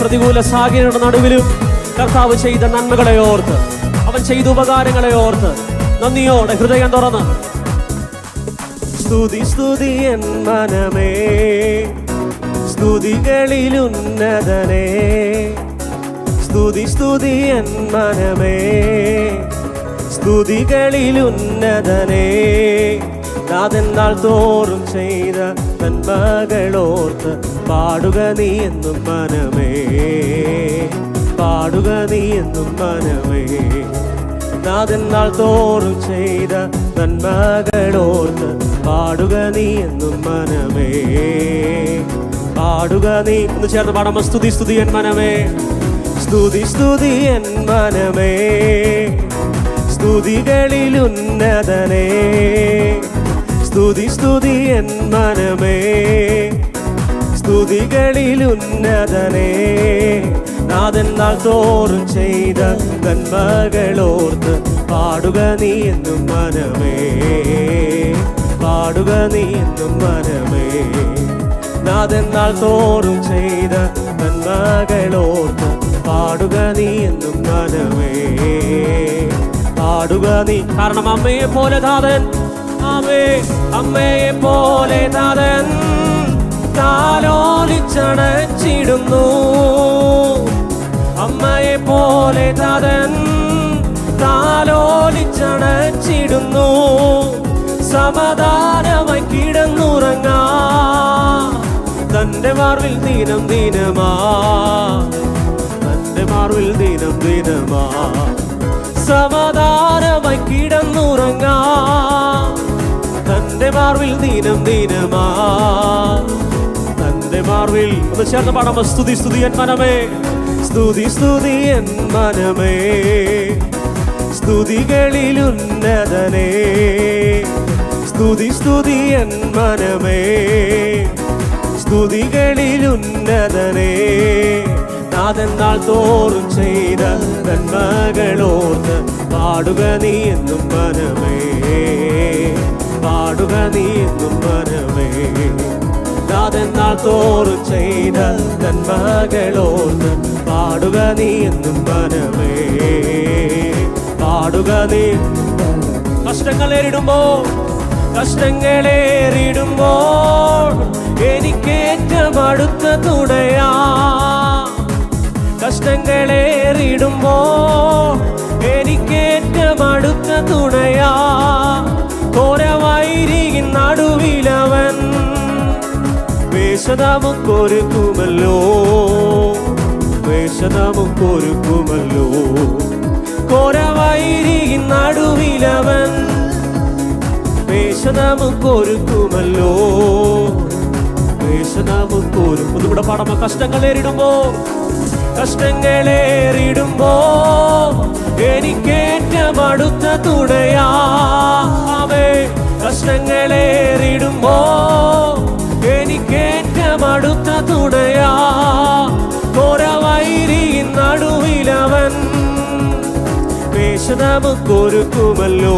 പ്രതികൂല സാഹചര്യങ്ങളുടെ നടുവിലും കർത്താവ് ചെയ്ത നന്മകളെ ഓർത്ത്, അവൻ ചെയ്ത ഉപകാരങ്ങളെ ഓർത്ത് നന്ദിയോടെ ഹൃദയം തുറന്ന് സ്തുതി സ്തുതി എൻ മനമേ, സ്തുതികളിൽ ഉന്നതനേ. സ്തുതി സ്തുതി എൻ മനമേ, സ്തുതികളിൽ ഉന്നതനേ. നാഥെന്നാൾ തോറും ചെയ്ത നന്മകളോർത്ത് പാടുക നീ എന്നും മനമേ, പാടുക നീ എന്നും മനമേ. നാഥെന്നാൾ തോറും ചെയ്ത നന്മകളോർത്ത് പാടുക നീ എന്നും മനമേ, പാടുക നീ. ഒന്ന് ചേർന്ന് പാടാമോ? സ്തുതി സ്തുതി എൻ മനമേ, സ്തുതി സ്തുതി എൻ മനമേ, സ്തുതികളിൽ ഉന്നതനേ. സ്തുതി സ്തുതി എൻ മനമേ, സ്തുതികളിൽ ഉന്നതനേ. നാഥെന്നാൾ തോറും ചെയ്ത നന്മകളോർത്ത് പാടുക നീ എന്നും മനമേ, പാടുക നീ എന്നും മനമേ. നാഥെന്നാൾ തോറും ചെയ്ത നന്മകളോർത്ത് പാടുക നീ എന്നും മനമേ, പാടുക നീ. കാരണം അമ്മയെ പോലെ നാഥൻ, അമ്മയെ പോലെ നാഥൻ താലോലിച്ചണച്ചിടുന്നു. അമ്മയെ പോലെ നാഥൻ താലോലിച്ചണച്ചിടുന്നു. സമാധാനമായി കിടന്നുറങ്ങാ തന്റെ മാർവിൽ ദിനം ദിനമാ, തന്റെ മാർവിൽ ദിനം ദിനമാ. സമാധാനമായി കിടന്നുറങ്ങാ തന്റെ മാർവിൽ ദിനം ദിനമാ, തന്റെ മാർവിൽ. ഒന്ന് ചേർന്ന് പാടാമോ? സ്തുതി സ്തുതി എൻ മനമേ, സ്തുതി സ്തുതി എൻ മനമേ, സ്തുതികളിൽ ഉന്നതനേ. സ്തുതി സ്തുതി എൻ മനമേ, സ്തുതികളിൽ ഉന്നതനേ. നാഥെന്നാൾ തോറും ചെയ്ത നന്മകളോർത്ത് പാടുക നീ എന്നും മനമേ, പാടുക നീ എന്നും മനമേ. നാഥെന്നാൾ തോറും ചെയ്ത നന്മകളോർത്ത് പാടുക നീ എന്നും മനമേ, പാടുക നീ. കഷ്ടങ്ങളേറിടുമ്പോൾ എനിക്കേറ്റം അടുത്ത തുണയാ. കഷ്ടങ്ങളേറിടുമ്പോൾ എനിക്കേറ്റം അടുത്ത തുണയാ. ഘോരവൈരിയിൻ നടുവിലവൻ വേഷ നമുക്കൊരുക്കുമല്ലോ, വേഷ നമുക്കൊരുക്കുമല്ലോ. ഘോരവൈരിയിൻ നടുവിലവൻ വേഷ നമുക്കൊരുക്കുമല്ലോ, വേഷ നമുക്കൊരുക്കും. ഇവിടെ പാടാമോ? കഷ്ടങ്ങളേറിടുമ്പോ എനിക്കേറ്റം അടുത്ത തുണയാ. കഷ്ടങ്ങളേറിടുമ്പോ എനിക്കേറ്റം അടുത്ത തുണയാ. ഘോരവൈരിയിൻ നടുവിലവൻ വേഷ നമുക്കൊരുക്കുമല്ലോ,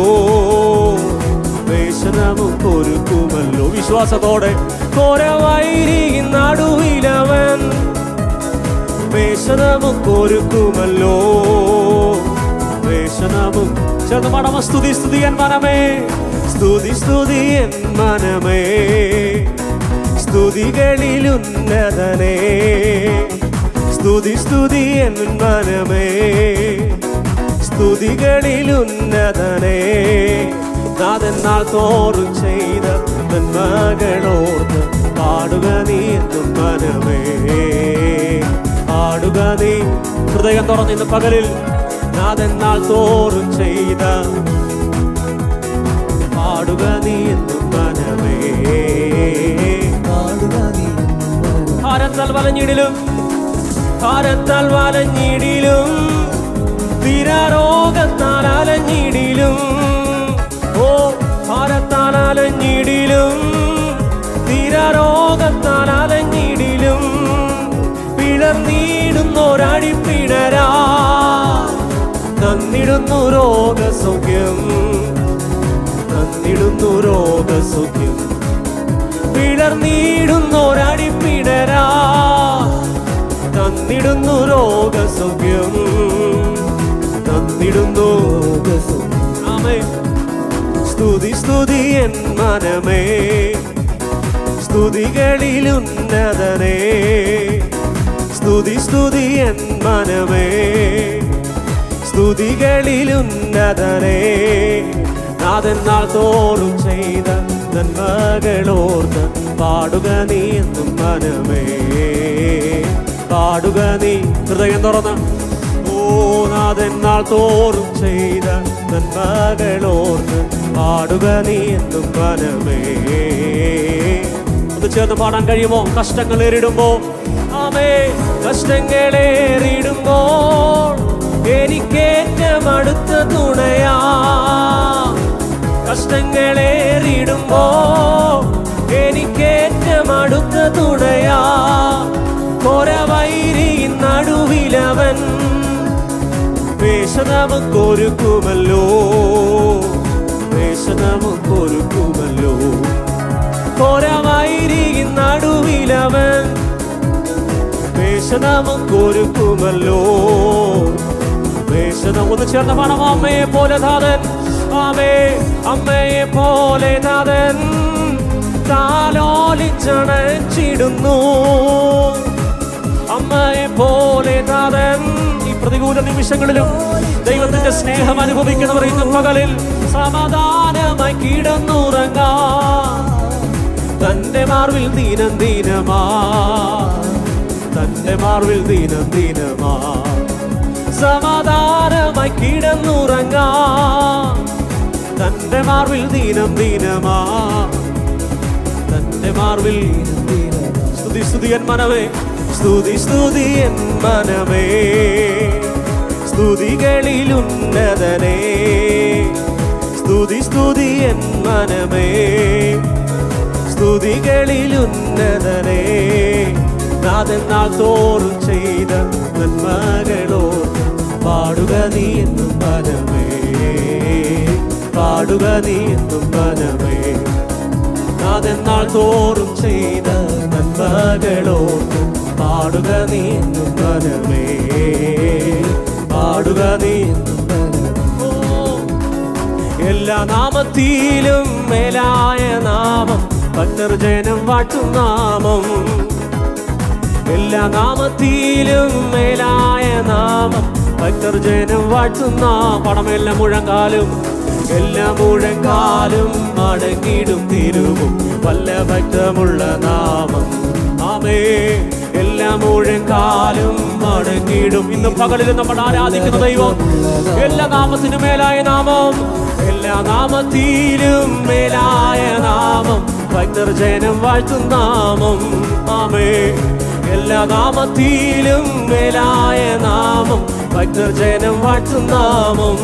വേഷ നമുക്കൊരുക്കുമല്ലോ. വിശ്വാസത്തോടെ ഘോരവൈരിയിൻ നടുവിലവൻ വേഷ നമുക്കൊരുക്കുമല്ലോ, വേഷ നമുക്ക്. ചേർന്ന് പാടാമോ? സ്തുതി സ്തുതി എൻ മനമേ, സ്തുതി സ്തുതി എൻ മനമേ, സ്തുതികളിൽ ഉന്നതനേ. സ്തുതി സ്തുതി എൻ മനമേ, സ്തുതികളിൽ ഉന്നതനേ. നാഥെന്നാൾ തോറും ചെയ്ത നന്മകളോർത്ത് പാടുക നീ എന്നും മനമേ, പാടുക നീ. ഹൃദയം തുറന്ന് ഇന്ന് പകലിൽ നാഥെന്നാൾ തോറും ചെയ്ത പാടുക നീ എന്നും മനമേ, പാടുക നീ. ഭാരത്താൽ വലഞ്ഞിടിലും തീരാരോഗത്താൽ അലഞ്ഞിടിലും, ഓ ഭാരത്താൽ അലഞ്ഞിടിലും തീരാരോഗത്താൽ അലഞ്ഞിടിലും. പിളർന്നിടുന്നൊരടിപ്പിണരാ തന്നിടുന്നു രോഗസൗഖ്യം, തന്നിടുന്നു രോഗസൗഖ്യം. പിളർന്നിടുന്നൊരടിപ്പിണരാ തന്നിടുന്നു രോഗസൗഖ്യം തന്നിടുന്നു. ആമേൻ. സ്തുതി സ്തുതി എൻ മനമേ, സ്തുതികളിലുന്നതനേ. സ്തുതി സ്തുതി എൻ മനമേ, സ്തുതികളിലുന്നതനേ. നാഥൻ നാൾ തോറും ചെയ്ത നന്മകളോർത്ത് പാടുക നീ എന്നും മനമേ, പാടുക നീ. ഹൃദയം തുറന്ന് ഓ നാഥൻ നാൾ തോറും ചെയ്ത നന്മകളോർത്ത് പാടുക നീ എന്നും മനമേ. ഒന്ന് ചേർന്ന് പാടാൻ കഴിയുമോ? കഷ്ടങ്ങളേറിടുമ്പോ ആമേ, കഷ്ടങ്ങളേറിടുമ്പോൾ എനിക്കേറ്റം അടുത്ത തുണയാ. കഷ്ടങ്ങളേറിടുമ്പോ എനിക്കേറ്റം അടുത്ത തുണയാ. കൊരവൈരി നടുവിലവൻ വേഷ നമുക്കൊരുക്കുമല്ലോ, വേഷ നമുക്കൊരുക്കുമല്ലോ. കൊരവൈരി നടുവിലവൻ വേഷ നമുക്കൊരുക്കുമല്ലോ. വേഷ നമുക്ക് ചേർന്ന പണം. അമ്മയെ പോലെ നാഥൻ, ആമേ, അമ്മയെ പോലെ നാഥൻ താലോലിച്ചണച്ചിടുന്നു. അമ്മയെ പോലെ നാഥൻ ഈ പ്രതികൂല നിമിഷങ്ങളിലും ദൈവത്തിന്റെ സ്നേഹം അനുഭവിക്കുന്നവർ ഇന്ന് പകലിൽ സമാധാനമായി കിടന്നുറങ്ങാം. തന്റെ മാർവിൽ ദീനം ദീനമാ, തന്റെ മാർവിൽ ദീനം ദീനമാ. സമാധാനമായി കിടന്നുറങ്ങാം. തന്റെ മാർവിൽ ദീനം ദീനമാ, തന്റെ മാർവിൽ. സ്തുതി സ്തുതി എൻ മനമേ, സ്തുതി സ്തുതി എൻ മനമേ, സ്തുതികളിലുന്നതനേ. സ്തുതി സ്തുതി എൻ മനമേ, സ്തുതികളിലുന്നതനേ. നാഥൻ നാൾ തോറും ചെയ്ത നന്മകളോർത്ത് പാടുക നീ എന്നും മനമേ, പാടുക നീ എന്നും മനമേ. നാഥൻ നാൾ തോറും ചെയ്ത നന്മകളോർത്ത് പാടുക നീ എന്നും മനമേ, പാടുക നീ എന്നും മനമേ. എല്ലാ നാമത്തിലും മേലായ നാമം ഭക്തർജനം വാഴ്ത്തും നാമം. എല്ലാ നാമത്തിലും മേലായ നാമം ഭക്തർജനം വാഴ്ത്തുന്ന പടമെല്ലാം മുഴങ്കാലും, എല്ലാ മുഴങ്കാലും മടങ്ങിടും തിരുവും വല്ല ഭക്തമുള്ള നാമം. ആമേ, എല്ലാ മുഴങ്കാലും മടങ്ങിടും. ഇന്ന് പകലിലും നമ്മൾ ആരാധിക്കുന്ന ദൈവം എല്ലാ നാമത്തിനും മേലായ നാമം, എല്ലാ നാമത്തിലും മേലായ നാമം ഭക്തർജനം വാഴ്ത്തും നാമം. ആമേ, എല്ലാ നാമത്തിലും മേലായ നാമം ഭക്തർജനം വാഴ്ത്തും നാമം.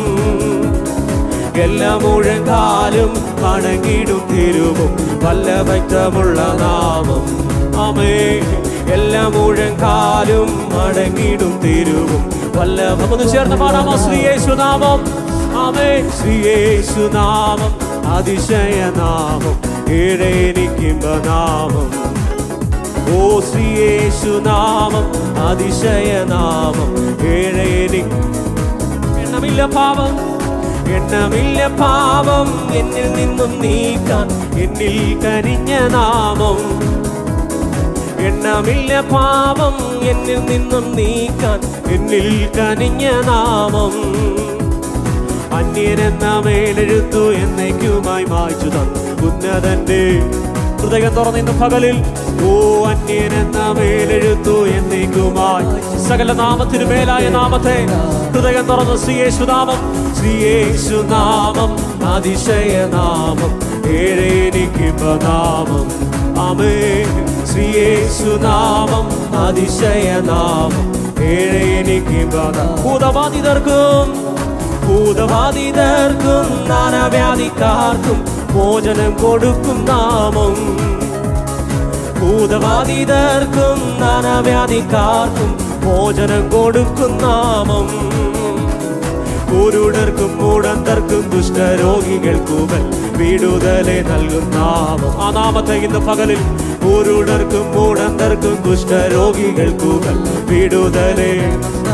എല്ലാ മുഴങ്കാലും മടങ്ങിടും തിരുവും വല്ല ഭക്തമുള്ള നാമം. ആമേ, എല്ലാ മുഴങ്കാലും മടങ്ങിടും തിരുവും വല്ല. ഒന്ന് ചേർന്ന് പാടാമോ? ശ്രീയേശുനാമം. ആമേ, ശ്രീയേശുനാമം അതിശയനാമം, ഏഴെനിക്കിമ്പനാമം. ഓ ശ്രീയേശുനാമം അതിശയനാമം, ഏഴെനിക്ക്. എണ്ണമില്ല പാപം, എണ്ണമില്ല പാപം എന്നിൽ നിന്നും നീക്കാൻ എന്നിൽ കനിഞ്ഞ നാമം. എണ്ണമില്ല പാപം എന്നിൽ നിന്നും നീക്കാൻ എന്നിൽ കനിഞ്ഞ നാമം. അന്യനെന്ന മേലെഴുത്തു എന്നേക്കുമായി മായ്ച്ചു തന്നു ഉന്നതന്റെ. ഹൃദയം തുറന്നിന്ന് പകലിൽ ഓ അന്യനെന്ന മേലെഴുത്തു എന്നേക്കുമായി സകല നാമത്തിനു മേലായ നാമത്തെ ഹൃദയം തുറന്ന് ശ്രീയേശുനാമം. ശ്രീയേശുനാമം അതിശയനാമം, ഏഴെനിക്കിമ്പനാമം. ആമേ, ശ്രീയേശുനാമം അതിശയനാമം, ഏഴെനിക്കിമ്പനാമം. ഭൂതബാധിതർക്കും ഭൂതബാധിതർക്കും നാനാവ്യാധിക്കാർക്കും മോചനം കൊടുക്കും നാമം. ഭൂതബാധിതർക്കും നാനാവ്യാധിക്കാർക്കും മോചനം കൊടുക്കും നാമം. കുരുടർക്കും മൂടന്തർക്കും കുഷ്ഠരോഗികൾക്കുമൽ വിടുതലെ നൽകും നാമം. ആ നാമത്തെ ഇന്ന് പകലിൽ കുരുടർക്കും മൂടന്തർക്കും കുഷ്ഠരോഗികൾക്കുമൽ വിടുതലെ.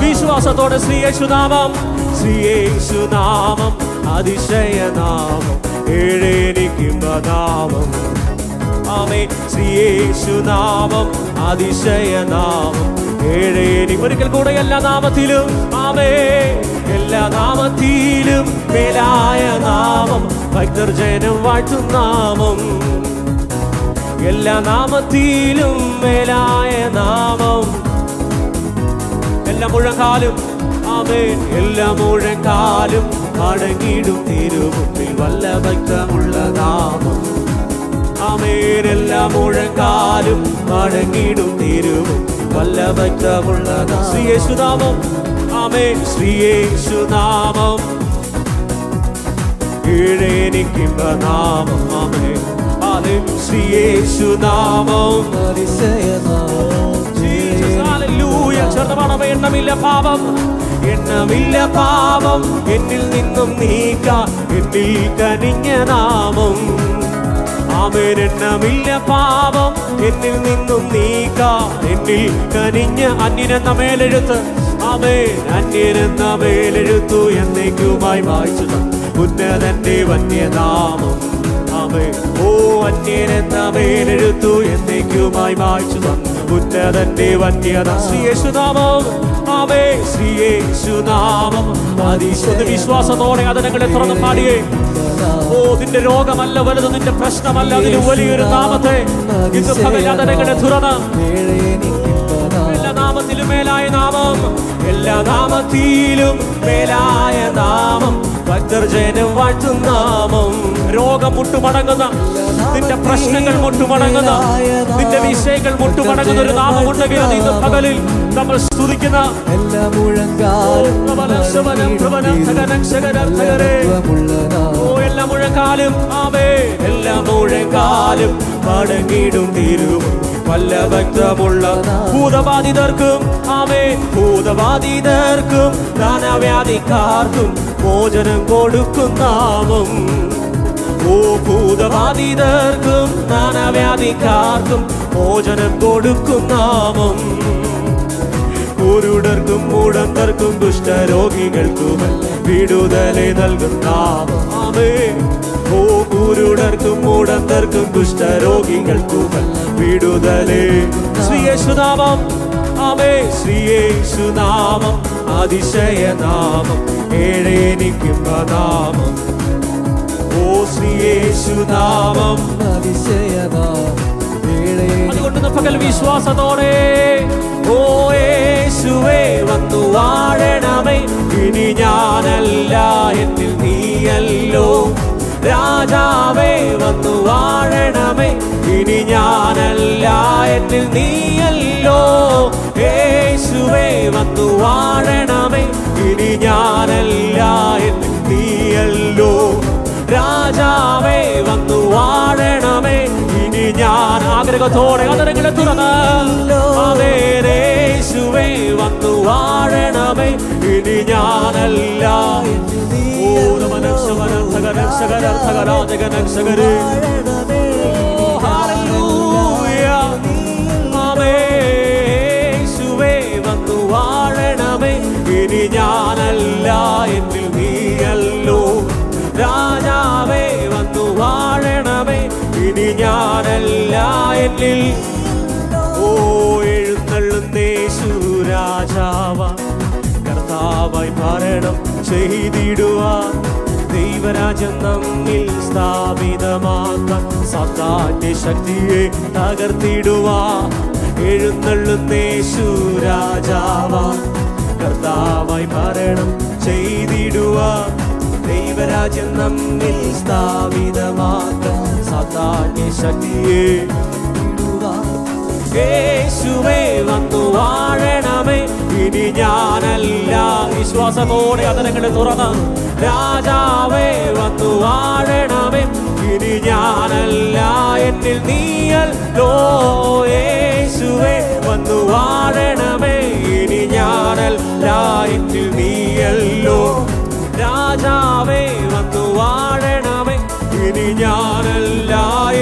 വിശ്വാസത്തോടെ ശ്രീയേശുനാമം, ശ്രീയേശുനാമം അതിശയനാമം, ഏഴേനിക്കും നാമം. ആമേൻ. ശ്രീയേശുനാമം അതിശയനാമം, ഏഴേനി. ഒരിക്കൽ കൂടെ എല്ലാ നാമത്തിലും, ആമേൻ, എല്ലാ നാമത്തിലും മേലായ നാമം, ഭക്തർ ജനം വാഴ്ത്തും നാമം. എല്ലാ നാമത്തിലും മേലായ നാമം. എല്ലാ മുഴങ്കാലും, ആമേൻ, എല്ലാ മുഴങ്കാലും അടങ്ങിടും തിരുമുമ്പിൽ വല്ലഭക്തമുള്ള നാമം. ആമേൻ. എല്ലാ മുഴങ്കാലും അടങ്ങിടും തിരുമുമ്പിൽ വല്ലഭക്തമുള്ള ശ്രീയേശുനാമം. ആമേൻ. ശ്രീയേശുനാമം ഏഴേനിക്കും നാമം. ആമേൻ. ആമേൻ. ശ്രീയേശുനാമം ചേർന്നമാണ്. എണ്ണമില്ല പാപം, എണ്ണമില്ല പാപം എന്നിൽ നിന്നും നീക്കാം, എന്നിൽ കനിഞ്ഞ നാമം. ആമേൻ. എണ്ണമില്ല പാപം എന്നിൽ നിന്നും നീക്കാം, എന്നിൽ കനിഞ്ഞ. അന്യനെന്ന മേലെഴുത്ത്, ആമേൻ, അന്യനെന്ന മേലെഴുത്തു എന്നേക്കുമായി വായിച്ചു ഉന്നതന്റെ വന്യനാമം. ആമേൻ. ഓ, അന്യനെന്ന മേലെഴുത്തു എന്നേക്കുമായി വായിച്ചു ഉന്നതന്റെ വന്യത. ശ്രീയേശുനാമം, ആമേൻ, ശ്രീയേശുനാമം അതിശയ. വിശ്വാസത്തോടെ അതിനങ്ങളെ തുറന്ന് പാടിയേ. ഓ, നിന്റെ രോഗമല്ല വലുത്, നിന്റെ പ്രശ്നമല്ല, അതിന് വലിയൊരു നാമത്തെ ഇന്ന് പകലതനങ്ങളെ തുറന്ന്. എല്ലാ നാമത്തിലും മേലായ നാമം, എല്ലാ നാമത്തിലും മേലായ നാമം, ഭക്തർ ജനം വാഴ്ത്തും നാമം. രോഗം മുട്ടുമടങ്ങുന്ന, നിന്റെ പ്രശ്നങ്ങൾ മുട്ടുമടങ്ങുന്ന, നിന്റെ വിഷയങ്ങൾ മുട്ടുമടങ്ങുന്ന ഒരു നാമമുണ്ടെങ്കിൽ അത് ഇന്ന് പകലിൽ നമ്മൾ സ്തുതിക്കുന്ന എല്ലാ മുഴങ്കാലും, എല്ലാ മുഴങ്കാലും, ആമേൻ, എല്ലാ മുഴങ്കാലും മടങ്ങിടും തിരും വല്ലഭക്തമുള്ള. ഭൂതബാധിതർക്കും, ആമേൻ, ഭൂതബാധിതർക്കും ദാനവ്യാധിക്കാർക്കും മോചനം കൊടുക്കും നാമം. ഓ, ഭൂതബാധിതർക്കും ദാനവ്യാധിക്കാർക്കും മോചനം കൊടുക്കും നാമം. കുരുടർക്കും മൂടന്തർക്കും കുഷ്ഠരോഗികൾക്കും വിടുതലെ നൽകും നാമം. ആമേൻ. ഓ, കുരുടർക്കും മൂടന്തർക്കും കുഷ്ഠരോഗികൾക്കും വിടുതലെ. ശ്രീയേശുനാമം, ആമേൻ, ശ്രീയേശുനാമം അതിശയനാമം, ഏഴേനിക്കും നാമം. ഓ, ശ്രീയേശുനാമം അതിശയനാമം. അതുകൊണ്ട് പകൽ വിശ്വാസത്തോടെ, ഓ യേശുവേ വന്നു വാഴണമേ, ഇനി ഞാനല്ല എന്നിൽ നീയല്ലോ. രാജാവേ വന്നു വാഴണമേ, ഇനി ഞാനല്ല എന്നിൽ നീയല്ലോ. യേശുവേ വന്നു വാഴണമേ, ഇനി ഞാനല്ല എന്നിൽ നീയല്ലോ. രാജാവേ വന്നു വാഴണമേ, ഇനി ഞാൻ. ആഗ്രഹത്തോടെ അതരങ്ങളെ തുറന്ന്, യേശുവേ വന്നു വാഴണമേ, ഇനി ഞാനല്ല. യേശുവേ വന്നു വാഴണമേ, ഇനി ഞാനല്ല എന്നിൽ നീയല്ലോ. രാജാവേ വന്നു വാഴണമേ, ഇനി ഞാനല്ല എന്നിൽ. ഓ, എഴുന്നള്ളുന്നേശു രാജാവ, കർത്താവായി ഭരണം ചെയ്തിടുവാൻ, ദൈവരാജ്യം നമ്മിൽ സ്ഥാപിതമാക്കാൻ, സാത്താന്റെ ശക്തിയെ തകർത്തിടുവാൻ. എഴുന്നള്ളുന്നേശു രാജാവ, കർത്താവായി ഭരണം ചെയ്തിടുവാൻ, ദൈവരാജ്യം നമ്മിൽ സ്ഥാപിതമാക്കാൻ, സാത്താന്റെ ശക്തിയെ. യേശുവേ വന്നു വാഴണമേ, ഇനി ഞാനല്ല. വിശ്വാസത്തോടെ അതരങ്ങളെ തുറന്ന്, രാജാവേ വന്നു വാഴണമേ, ഇനി ഞാനല്ല എന്നിൽ നീയല്ലോ. യേശുവേ വന്നു വാഴണമേ, ഇനി ഞാനല്ല എന്നിൽ നീയല്ലോ.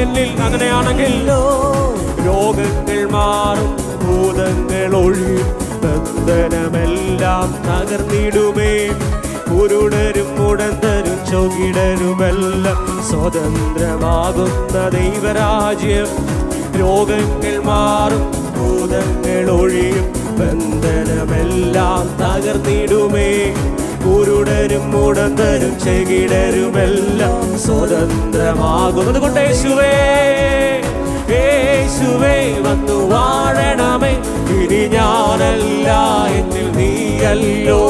എന്നിൽ. അങ്ങനെയാണെങ്കിൽ രോഗങ്ങൾ മാറും, ഭൂതങ്ങൾ ഒഴിയും, ബന്ധനമെല്ലാം തകർന്നിടുമേ. കുരുടരും മുടന്തരും ചൊകിടരുമെല്ലാം സ്വതന്ത്രമാകുന്ന ദൈവരാജ്യം. രോഗങ്ങൾ മാറും, ഭൂതങ്ങൾ ഒഴിയും, ബന്ധനമെല്ലാം തകർന്നിടുമേ. കുരുടരും മുടന്തരും ചെകിടരുമെല്ലാം സ്വതന്ത്രമാകുന്നത് കൊണ്ട് യേശുവേ, യേശുവേ വന്നു വാഴണമേ. ഇനി ഞാനല്ല, എന്നിൽ നീയല്ലോ.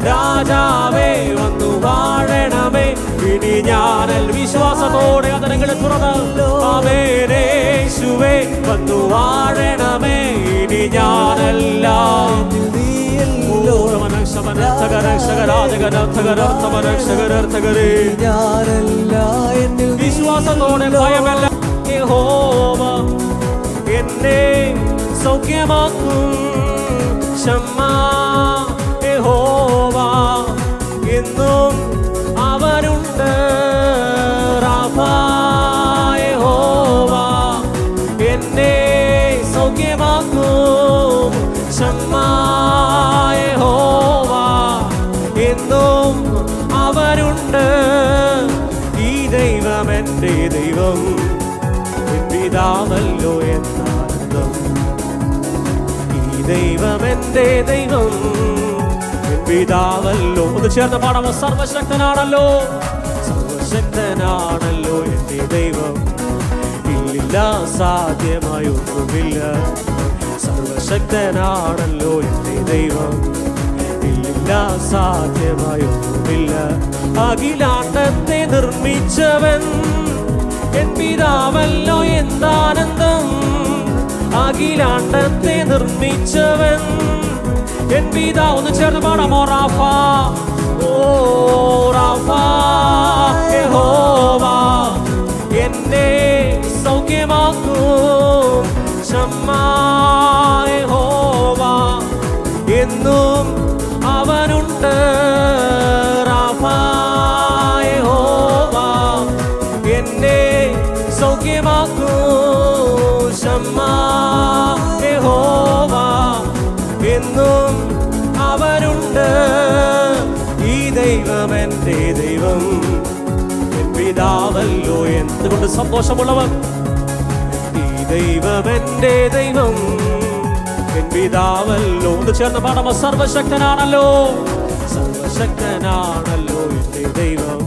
രാജാവേ വന്നു വാഴണമേ. ഇനി ഞാനൽ. വിശ്വാസത്തോടെ അതരങ്ങളെ തുറന്ന് ആമേൻ. യേശുവേ വന്നു വാഴണമേ. ഇനി ഞാനല്ല, വിശ്വാസത്തോടെ ഭയമല്ല. യഹോവ എന്നെ സൗഖ്യമാക്കും. ക്ഷമാ യഹോവ എന്നും അവനുണ്ട്. റാഫാ യഹോവ എന്നെ സൗഖ്യമാക്കും. ക്ഷമാ യഹോവ എന്നും അവനുണ്ട്. ഈ ദൈവം എൻ്റെ ദൈവം, എൻ പിതാവല്ലോ എന്നാനന്ദം. ഈ ദൈവം എൻ്റെ ദൈവം, എൻ പിതാവല്ലോ. ഒന്ന് ചേർന്ന് പാടാമോ? സർവശക്തനാണല്ലോ, സർവശക്തനാണല്ലോ എൻ്റെ ദൈവം. ഇല്ലില്ല സാധ്യമായി ഒന്നുമില്ല. സർവശക്തനാണല്ലോ എൻ്റെ ദൈവം. ഇല്ലില്ല സാധ്യമായി ഒന്നുമില്ല. അഖിലാണ്ടത്തെ നിർമ്മിച്ചവൻ എൻ പിതാവല്ലോ എന്താനന്ദം. അഖിലാണ്ടത്തെ നിർമ്മിച്ചവൻ എൻ പിതാവ്. ഒന്ന് ചേർന്ന് പാടാമോ? റാഫാ, ഓ റാഫാ യഹോവ എന്നെ സൗഖ്യമാക്കും. ക്ഷമാ യഹോവ എന്നും അവനുണ്ട്. റാഫാ യഹോവ എന്നെ സൗഖ്യമാക്കും. ക്ഷമാ യഹോവ എന്നും അവനുണ്ട്. ഈ ദൈവം എൻ്റെ ദൈവം, എൻ പിതാവല്ലോ. എന്തുകൊണ്ട് സന്തോഷമുള്ളവർ? ഈ ദൈവം എൻ്റെ ദൈവം, എൻ പിതാവല്ലോ. ഒന്ന് ചേർന്ന് പാടാമോ? സർവശക്തനാണല്ലോ, സർവശക്തനാണല്ലോ എൻ്റെ ദൈവം.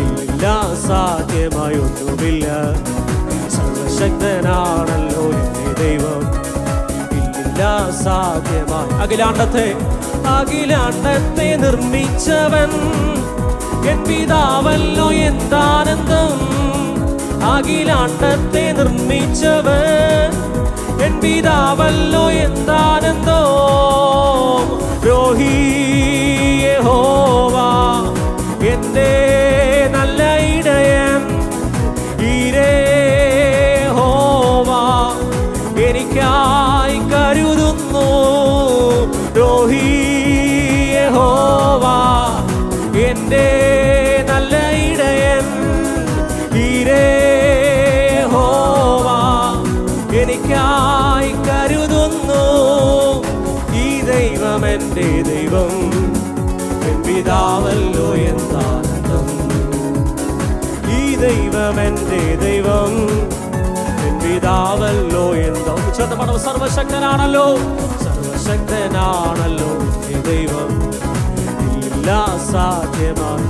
ഇല്ല സാധ്യമായി ഒന്നുമില്ല. സർവശക്തനാണല്ലോ എൻ്റെ ദൈവം. ഇല്ല സാധ്യമായി. അഖിലാണ്ടത്തെ നിർമ്മിച്ചവൻ എൻ പിതാവല്ലോ എന്താനന്ദം. അഖിലാണ്ടത്തെ നിർമ്മിച്ചവൻ എൻ പിതാവല്ലോ എന്താനന്ദോ. രോഹി യഹോവ എന്റെ നല്ല ഇടയൻ. ഈരേ യഹോവ എനിക്കായി കരുതുന്നു. രോഹി യഹോവ എന്റെ നല്ല ഇടയൻ. ഈരേ യഹോവ എനിക്കായി കരുതുന്നു. ഈ ദൈവം എൻ്റെ ദൈവം, എൻ പിതാവല്ലോ എന്താനന്ദം. ഈ ദൈവം എൻ്റെ ദൈവം, എൻ പിതാവല്ലോ എന്താ. ചെറുപ്പം സർവശക്തനാണല്ലോ, സർവശക്തനാണല്ലോ എൻ്റെ ദൈവം. ഇല്ല സാധ്യമായി.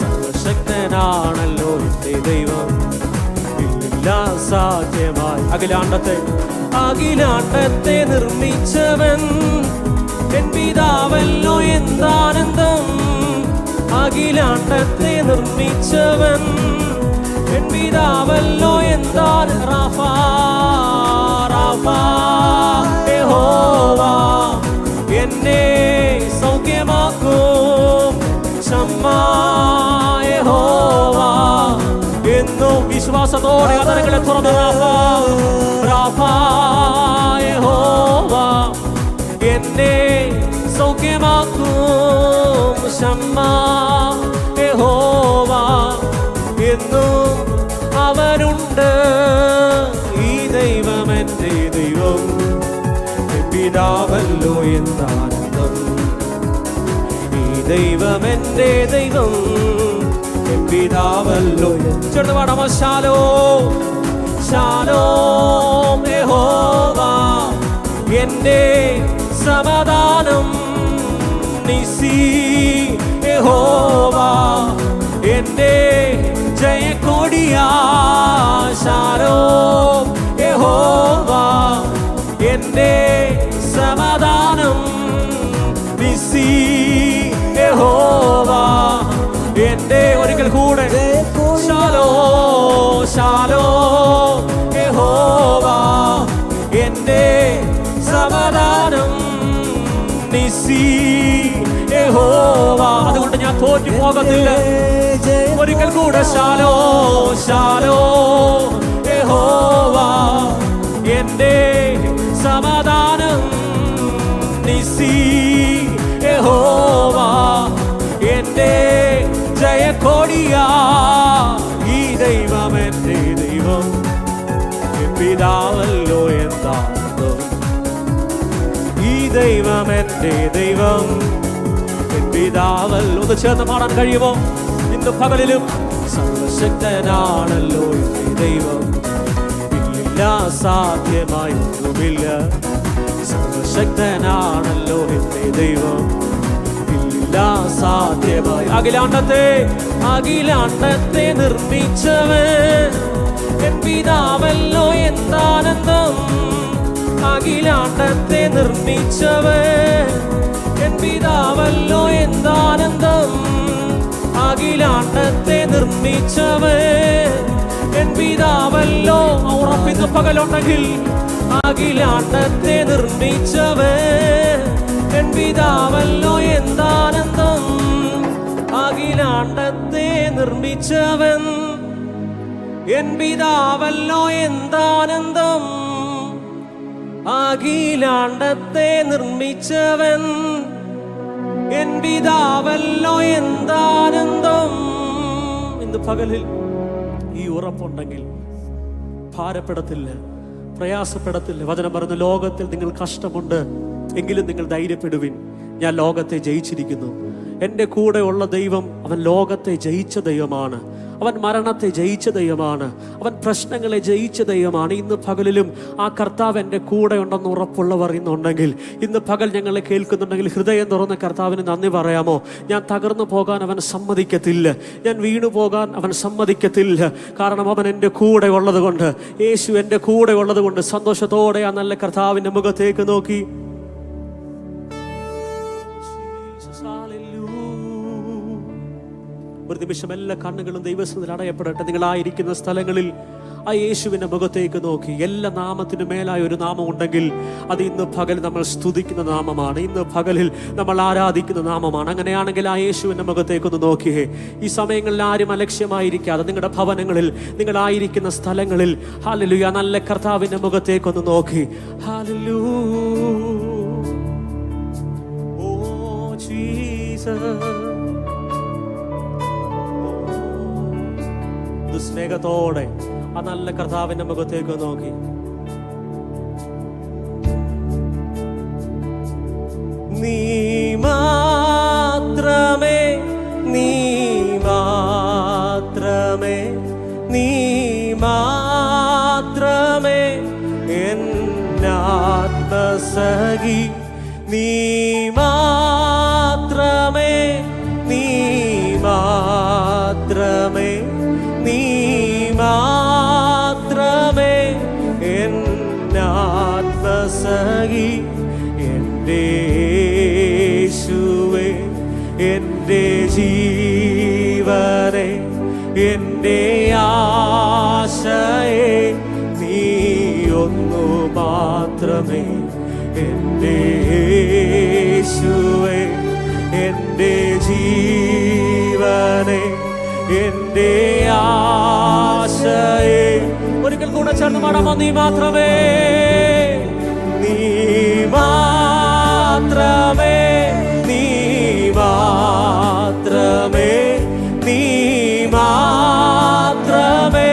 സർവശക്തനാണല്ലോ എൻ്റെ ദൈവം. ഇല്ല സാധ്യമായി. അഖിലാണ്ടത്തെ നിർമ്മിച്ചവൻ എൻ പിതാവല്ലോ എന്താനന്ദം. അഖിലാണ്ടത്തെ നിർമ്മിച്ചവൻ എൻ പിതാവല്ലോ എന്താണ്. റാഫാ റാഫാ യഹോവ എന്നെ സൗഖ്യമാക്കും. ക്ഷമാ യഹോവ എന്നും. വിശ്വാസത്തോടെ അതരങ്ങളെ തുറന്ന് റാഫാ റാഫാ യഹോവ എന്നെ സൗഖ്യമാക്കും. ക്ഷമാ യഹോവ എന്നും അവനുണ്ട്. ഈ ദൈവം എൻ്റെ ദൈവം, പിതാവല്ലോ എന്താനന്ദം. ഈ ദൈവം എൻ്റെ ദൈവം, പിതാവല്ലോ. ചേർന്ന് പാടാമോ? ശാലോം ശാലോം യഹോവ എൻ്റെ സമാധാനം. നിസി യഹോവ എൻ്റെ ജയക്കൊടിയാ. ശാലോം യഹോവ എൻ്റെ സമാധാനം. നിസി യഹോവ എൻ്റെ, ഒരിക്കൽ കൂടെ ശാലോം ശാലോം യഹോവ എൻ്റെ സമാധാനം. നിസി യഹോവ. അതുകൊണ്ട് ഞാൻ തോറ്റു പോകത്തില്ല. ഒരിക്കൽ കൂടെ ശാലോം ശാലോം യഹോവ എൻ്റെ സമാധാനം. നിസി യഹോവ എൻ്റെ ജയക്കൊടിയാ. ഈ ദൈവം എൻ്റെ ദൈവം, പിതാവല്ലോ എന്താനന്ദം. ഈ ദൈവം എൻ്റെ ദൈവം, പിതാവല്ലോ. ഒന്ന് ചേർന്ന് പാടാൻ കഴിയുമോ? ഇന്ന് പകലിലും സർവശക്തനാണല്ലോ എൻ്റെ ദൈവം, ഇല്ല സാധ്യമായൊന്നുമില്ല. സർവശക്തനാണല്ലോ എൻ്റെ ദൈവം, സാധ്യമായി. അഖിലാണ്ടത്തെ നിർമ്മിച്ചവൻ N പിതാവല്ലോ എന്താനന്ദം. അഖിലാണ്ടത്തെ നിർമ്മിച്ചവൻ N പിതാവല്ലോ എന്താനന്ദം. അഖിലാണ്ടത്തെ നിർമ്മിച്ചവൻ N പിതാവല്ലോ. ഉറപ്പിന്ന് പകലുണ്ടെങ്കിൽ അഖിലാണ്ടത്തെ നിർമ്മിച്ചവൻ N പിതാവല്ലോ എന്താനന്ദം. അഖിലാണ്ടത്തെ നിർമ്മിച്ചവൻ N പിതാവല്ലോ എന്താനന്ദം. അഖിലാണ്ടത്തെ നിർമ്മിച്ചവൻ N പിതാവല്ലോ എന്താനന്ദം. ഇന്ന് പകലിൽ ഈ ഉറപ്പുണ്ടെങ്കിൽ ഭാരപ്പെടത്തില്ല, പ്രയാസപ്പെടത്തില്ല. വചനം പറയുന്നു, ലോകത്തിൽ നിങ്ങൾ കഷ്ടമുണ്ട് എങ്കിലും നിങ്ങൾ ധൈര്യപ്പെടുവിൻ, ഞാൻ ലോകത്തെ ജയിച്ചിരിക്കുന്നു. എൻ്റെ കൂടെ ഉള്ള ദൈവം അവൻ ലോകത്തെ ജയിച്ച ദൈവമാണ്. അവൻ മരണത്തെ ജയിച്ച ദൈവമാണ്. അവൻ പ്രശ്നങ്ങളെ ജയിച്ച ദൈവമാണ്. ഇന്ന് പകലിലും ആ കർത്താവ് എൻ്റെ കൂടെ ഉണ്ടെന്ന് ഉറപ്പുള്ളവർ ഇന്നുണ്ടെങ്കിൽ, ഇന്ന് പകൽ ഞങ്ങളെ കേൾക്കുന്നുണ്ടെങ്കിൽ ഹൃദയം തുറന്ന് കർത്താവിന് നന്ദി പറയാമോ? ഞാൻ തകർന്നു പോകാൻ അവൻ സമ്മതിക്കത്തില്ല, ഞാൻ വീണു പോകാൻ അവൻ സമ്മതിക്കത്തില്ല. കാരണം അവൻ എൻ്റെ കൂടെ ഉള്ളത് കൊണ്ട്, യേശു എൻ്റെ കൂടെ ഉള്ളത് കൊണ്ട് സന്തോഷത്തോടെ ആ നല്ല കർത്താവിൻ്റെ മുഖത്തേക്ക് നോക്കി ഒരു നിമിഷം എല്ലാ കണ്ണുകളും ദൈവസന്നിധിയിൽ അടയപ്പെടട്ടെ. നിങ്ങളായിരിക്കുന്ന സ്ഥലങ്ങളിൽ ആ യേശുവിൻ്റെ മുഖത്തേക്ക് നോക്കി. എല്ലാ നാമത്തിനും മേലായ ഒരു നാമം ഉണ്ടെങ്കിൽ അത് ഇന്ന് പകൽ നമ്മൾ സ്തുതിക്കുന്ന നാമമാണ്, ഇന്ന് പകലിൽ നമ്മൾ ആരാധിക്കുന്ന നാമമാണ്. അങ്ങനെയാണെങ്കിൽ ആ യേശുവിൻ്റെ മുഖത്തേക്കൊന്ന് നോക്കിയേ. ഈ സമയങ്ങളിൽ ആരും അലക്ഷ്യമായിരിക്കാതെ നിങ്ങളുടെ ഭവനങ്ങളിൽ, നിങ്ങളായിരിക്കുന്ന സ്ഥലങ്ങളിൽ ഹല്ലേലൂയ നല്ല കർത്താവിൻ്റെ മുഖത്തേക്കൊന്ന് നോക്കി. Hallelujah oh Jesus. സ്നേഹത്തോടെ ആ നല്ല കർത്താവിന്റെ മുഖത്തേക്ക് നോക്കി. നീ മാത്രമേ, നീ മാത്രമേ, നീ മാത്രമേ എന്നാത്മസഖി. നീ മാത്രമേ, നീ മാത്രമേ, നീ മാത്രമേ എന്നാത്മസഖി. എൻ്റെ യേശുവേ, എൻ്റെ ജീവനെ, എൻ്റെ ആശയെ, നീ ഒന്നു മാത്രമേ. എൻ്റെ യേശുവേ, എൻ്റെ ജീവനെ, എൻ്റെ ആശയെ. ഒരിക്കൽ കൂടെ ചേർന്ന് പാടാമോ? നീ മാത്രമേ, നീ മാത്രമേ, നീ മാത്രമേ, നീ മാത്രമേ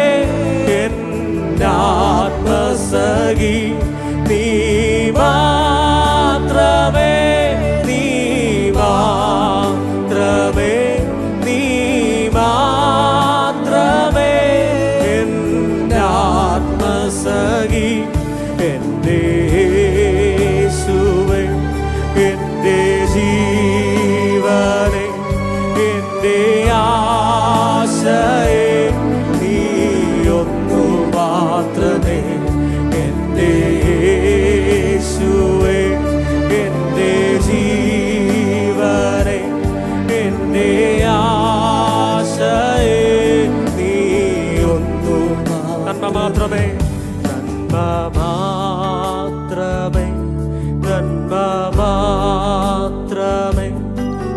മാത്രമേ,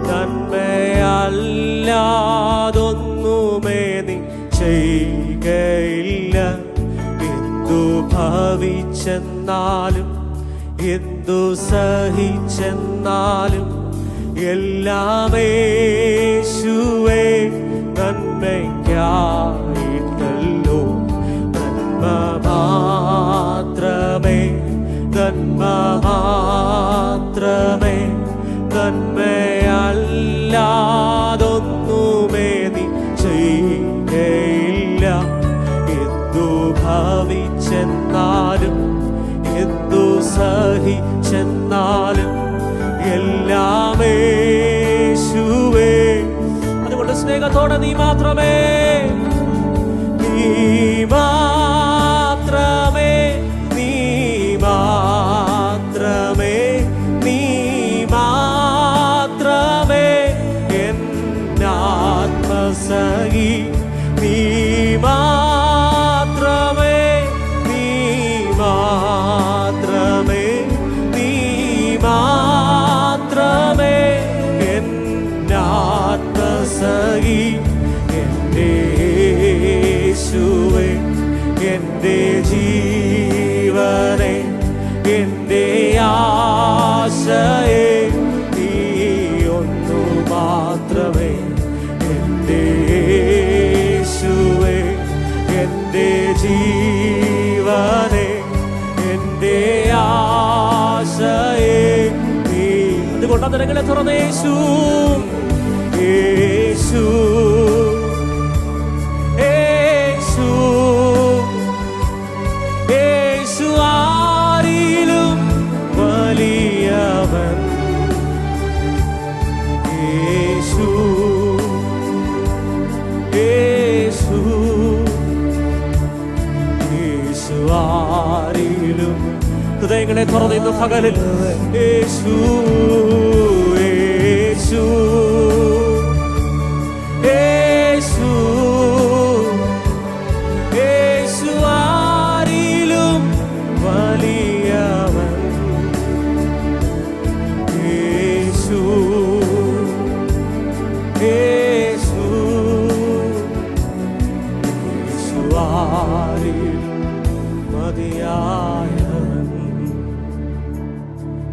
നന്മയല്ലാതൊന്നുമേ നീ ചെയ്യുകയില്ല. എന്തു ഭവിച്ചെന്നാലും എന്തു സഹിച്ചെന്നാലും എല്ലാം യേശുവേ നന്മയ്ക്കായിട്ടല്ലോ. നന്മ മാത്രമേ, നന്മ മാത്രമേ, നന്മയല്ലാതൊന്നുമേ നീ ചെയ്യുകയില്ല. എന്തു ഭവിച്ചെന്നാലും എന്തു സഹിച്ചെന്നാലും എല്ലാം യേശുവേ. അതുകൊണ്ട് സ്നേഹത്തോടെ നീ മാത്രമേ, നീ മാത്രമേ, നീ മാത്രമേ, നീ മാത്രമേ എന്നാത്മസഖി. നീ മാത്രമേ, നീ മാത്രമേ, നീ മാത്രമേ എന്നാത്മസഖി. എൻ്റെ യേശുവേ, എൻ്റെ ജീവനെ, എൻ്റെ ആശയേ, നീ ഒന്നു മാത്രമേ. എൻ്റെ യേശുവേ, എൻ്റെ ജീവനെ, എൻ്റെ ആശയേ, നീ. അതുകൊണ്ട് അതിരങ്ങളെ തുറന്ന് യേശു, യേശു, യേശു, യേശു ആരിലും വലിയവൻ. യേശു, യേശു, യേശു ആരിലും. ഹൃദയങ്ങളെ തുറന്ന് ഇന്ന് പകലിൽ യേശു, യേശു, യേശു, യേശു ആരിലും വലിയവൻ. യേശു, യേശു, യേശു ആരിലും മതിയാ.